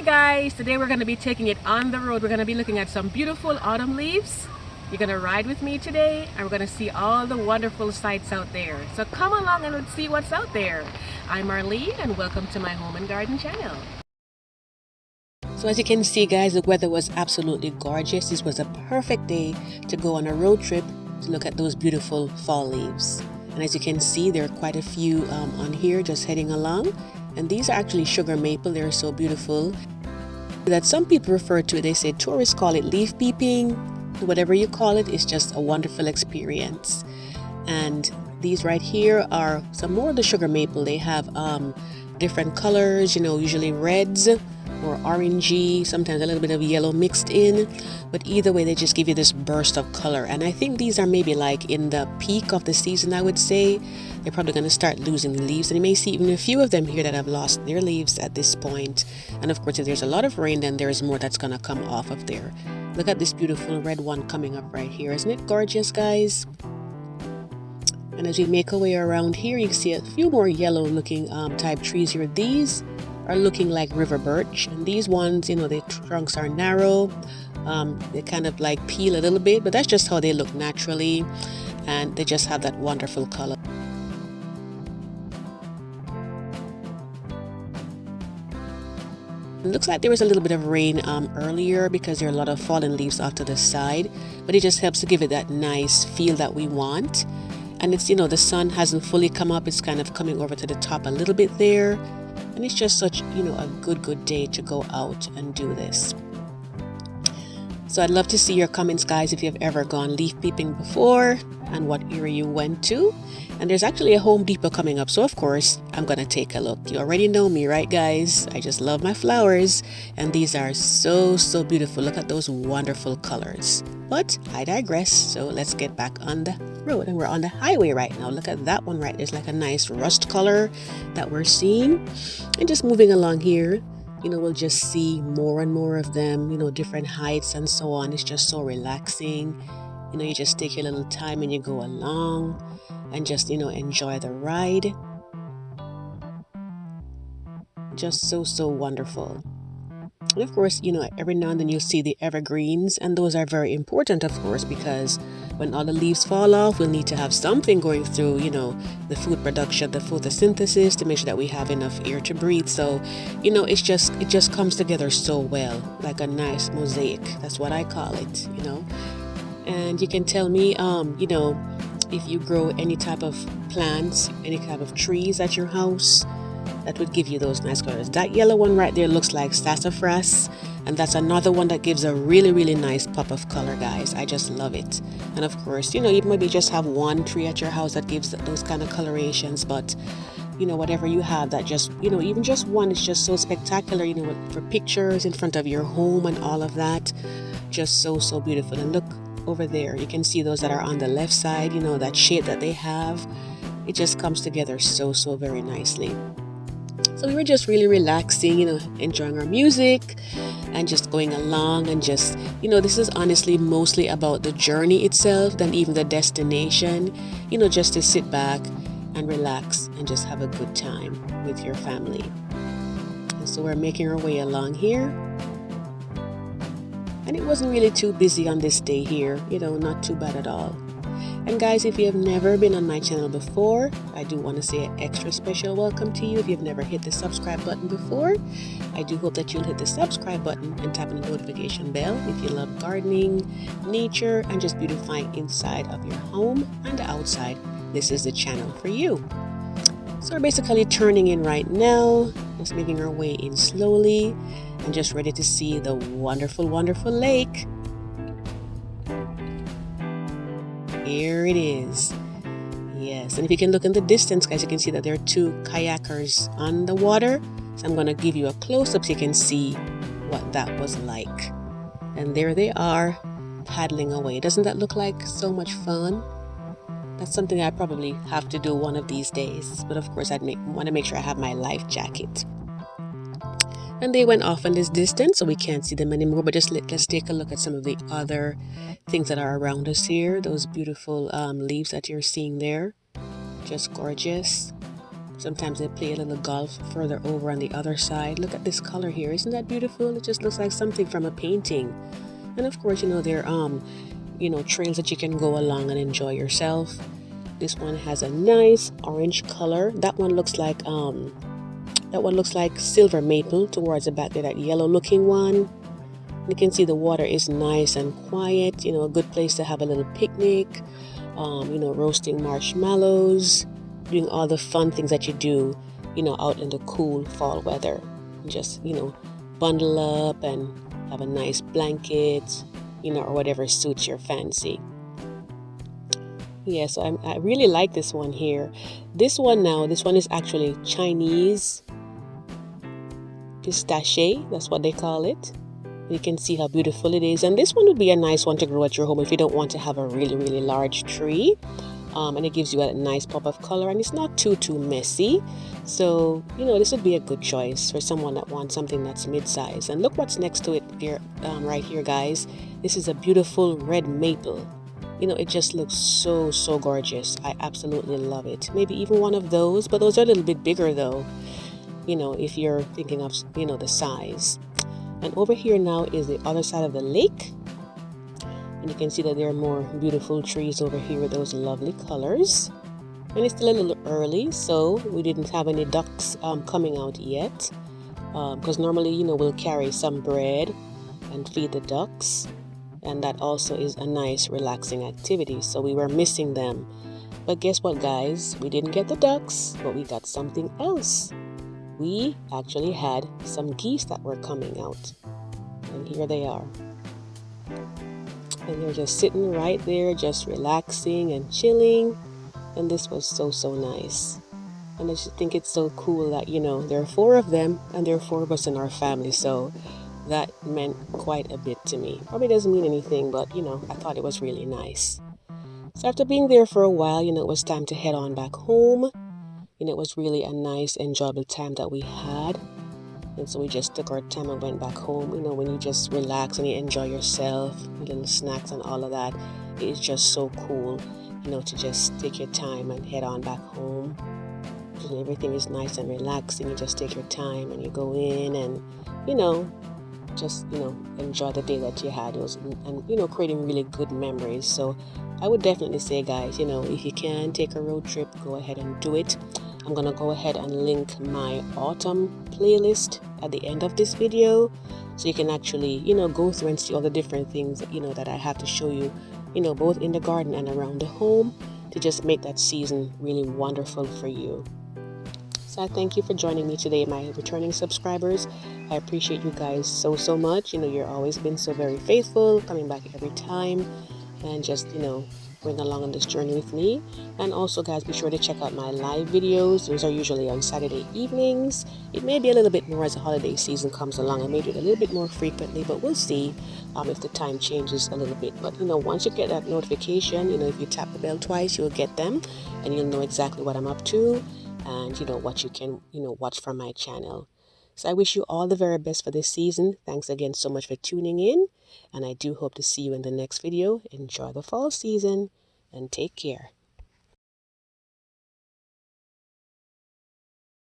Hey guys, today we're going to be taking it on the road. We're going to be looking at some beautiful autumn leaves. You're going to ride with me today and we're going to see all the wonderful sights out there. So come along and let's see what's out there. I'm Marlene and welcome to my home and garden channel. So as you can see guys, the weather was absolutely gorgeous. This was a perfect day to go on a road trip to look at those beautiful fall leaves. And as you can see, there are quite a few on here just heading along. And these are actually sugar maple. They're so beautiful that some people refer to it. They say tourists call it leaf peeping. Whatever you call it, it's just a wonderful experience. And these right here are some more of the sugar maple. They have different colors, usually reds or orangey, sometimes a little bit of yellow mixed in, but either way they just give you this burst of color. And I think these are maybe like in the peak of the season. I would say they're probably going to start losing leaves, and you may see even a few of them here that have lost their leaves at this point. And of course, if there's a lot of rain, then there's more that's going to come off of there. Look at this beautiful red one coming up right here. Isn't it gorgeous, guys? And as we make our way around here, you can see a few more yellow looking type trees here. These are looking like river birch, and these ones, their trunks are narrow. They kind of like peel a little bit, but that's just how they look naturally, and they just have that wonderful color. It looks like there was a little bit of rain earlier because there are a lot of fallen leaves off to the side, but it just helps to give it that nice feel that we want. And it's, the sun hasn't fully come up. It's kind of coming over to the top a little bit there. And it's just such, a good day to go out and do this. So I'd love to see your comments, guys, if you've ever gone leaf peeping before and what area you went to. And there's actually a Home Depot coming up, so of course I'm gonna take a look. You already know me, right, guys? I just love my flowers, and these are so beautiful. Look at those wonderful colors. But I digress, so let's get back on the road. And we're on the highway right now. Look at that one right there's like a nice rust color that we're seeing. And just moving along here, we'll just see more and more of them, different heights and so on. It's just so relaxing. You just take your little time and you go along and just, enjoy the ride. Just so wonderful. And of course, every now and then you'll see the evergreens, and those are very important, of course, because when all the leaves fall off, we'll need to have something going through, the food production, the photosynthesis, to make sure that we have enough air to breathe. So, it just comes together so well, like a nice mosaic. That's what I call it, And you can tell me, if you grow any type of plants, any type of trees at your house, that would give you those nice colors. That yellow one right there looks like sassafras, and that's another one that gives a really nice pop of color, guys. I just love it. And of course, you maybe just have one tree at your house that gives those kind of colorations, but whatever you have that just, even just one is just so spectacular, for pictures in front of your home and all of that. Just so beautiful. And look over there, you can see those that are on the left side, that shape that they have. It just comes together so very nicely. So we were just really relaxing, enjoying our music and just going along, and just, this is honestly mostly about the journey itself than even the destination, just to sit back and relax and just have a good time with your family. And so we're making our way along here. And it wasn't really too busy on this day here, not too bad at all. And guys, if you have never been on my channel before, I do want to say an extra special welcome to you. If you've never hit the subscribe button before, I do hope that you'll hit the subscribe button and tap on the notification bell if you love gardening, nature, and just beautifying inside of your home and the outside. This is the channel for you. So we're basically turning in right now, just making our way in slowly and just ready to see the wonderful lake. Here it is. Yes, and if you can look in the distance, guys, you can see that there are two kayakers on the water. So I'm going to give you a close-up so you can see what that was like. And there they are, paddling away. Doesn't that look like so much fun? That's something I probably have to do one of these days. But of course, I'd want to make sure I have my life jacket. And they went off in this distance, so we can't see them anymore. But let's take a look at some of the other things that are around us here. Those beautiful leaves that you're seeing there. Just gorgeous. Sometimes they play a little golf further over on the other side. Look at this color here. Isn't that beautiful? It just looks like something from a painting. And of course, there are trails that you can go along and enjoy yourself. This one has a nice orange color. That one looks like silver maple towards the back there, that yellow looking one. You can see the water is nice and quiet, a good place to have a little picnic, roasting marshmallows, doing all the fun things that you do, out in the cool fall weather. Just, bundle up and have a nice blanket, or whatever suits your fancy. Yeah, so I really like this one here. This one is actually Chinese pistache, that's what they call it. You can see how beautiful it is, and this one would be a nice one to grow at your home if you don't want to have a really, really large tree. And it gives you a nice pop of color, and it's not too messy. So this would be a good choice for someone that wants something that's mid-size. And look what's next to it here, right here, guys. This is a beautiful red maple. It just looks so gorgeous. I absolutely love it. Maybe even one of those, but those are a little bit bigger though, if you're thinking of the size. And over here now is the other side of the lake, and you can see that there are more beautiful trees over here with those lovely colors. And it's still a little early, so we didn't have any ducks coming out yet, because normally we'll carry some bread and feed the ducks, and that also is a nice relaxing activity. So we were missing them, but guess what, guys? We didn't get the ducks, but we got something else. We actually had some geese that were coming out, and here they are. And they're just sitting right there, just relaxing and chilling, and this was so nice. And I just think it's so cool that there are 4 of them, and there are 4 of us in our family, so that meant quite a bit to me. Probably doesn't mean anything, but I thought it was really nice. So after being there for a while, it was time to head on back home. It was really a nice, enjoyable time that we had. And so we just took our time and went back home. When you just relax and you enjoy yourself, little snacks and all of that, it is just so cool, to just take your time and head on back home. And everything is nice and relaxing. You just take your time and you go in and, just, enjoy the day that you had. And creating really good memories. So I would definitely say, guys, if you can take a road trip, go ahead and do it. I'm going to go ahead and link my autumn playlist at the end of this video, so you can actually, go through and see all the different things, that I have to show you, both in the garden and around the home, to just make that season really wonderful for you. So I thank you for joining me today, my returning subscribers. I appreciate you guys so much. You're always been so very faithful, coming back every time, and just, bring along on this journey with me. And also, guys, be sure to check out my live videos. Those are usually on Saturday evenings. It may be a little bit more as the holiday season comes along. I may do it a little bit more frequently, but we'll see if the time changes a little bit. But once you get that notification, if you tap the bell twice, you'll get them, and you'll know exactly what I'm up to, and what you can watch from my channel. So I wish you all the very best for this season. Thanks again so much for tuning in, and I do hope to see you in the next video. Enjoy the fall season and take care.